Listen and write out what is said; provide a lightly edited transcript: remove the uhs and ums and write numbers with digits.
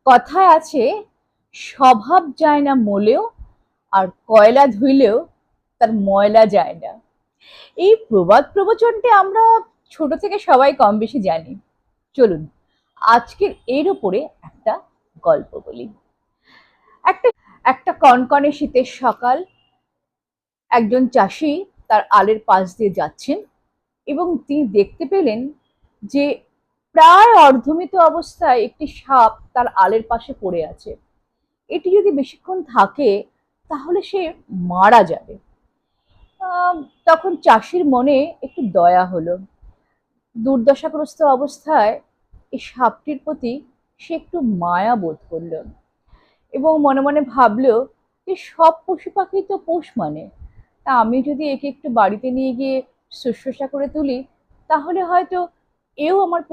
কথায় আছে, স্বভাব যায় না মলেও, আর কয়লা ধুইলেও তার ময়লা যায় না। এই প্রবাদ প্রবচনটি আমরা ছোট থেকে সবাই কম বেশি জানি। চলুন আজকের এর উপরে একটা গল্প বলি। একটা একটা কনকনে শীতের সকাল, একজন চাষি তার আলের পাশ দিয়ে যাচ্ছেন এবং তিনি দেখতে পেলেন যে প্রায় অর্ধমৃত অবস্থায় একটি সাপ তার আলের পাশে পড়ে আছে। এটি যদি বেশিক্ষণ থাকে তাহলে সে মারা যাবে। আহ, তখন চাষির মনে একটু দয়া হলো। দুর্দশাগ্রস্ত অবস্থায় এই সাপটির প্রতি সে একটু মায়া বোধ করলো এবং মনে মনে ভাবলো যে সব পশু পাখি তো পোষ মানে, তা আমি যদি একে একটু বাড়িতে নিয়ে গিয়ে শুশ্রূষা করে তুলি তাহলে হয়তো এও আমার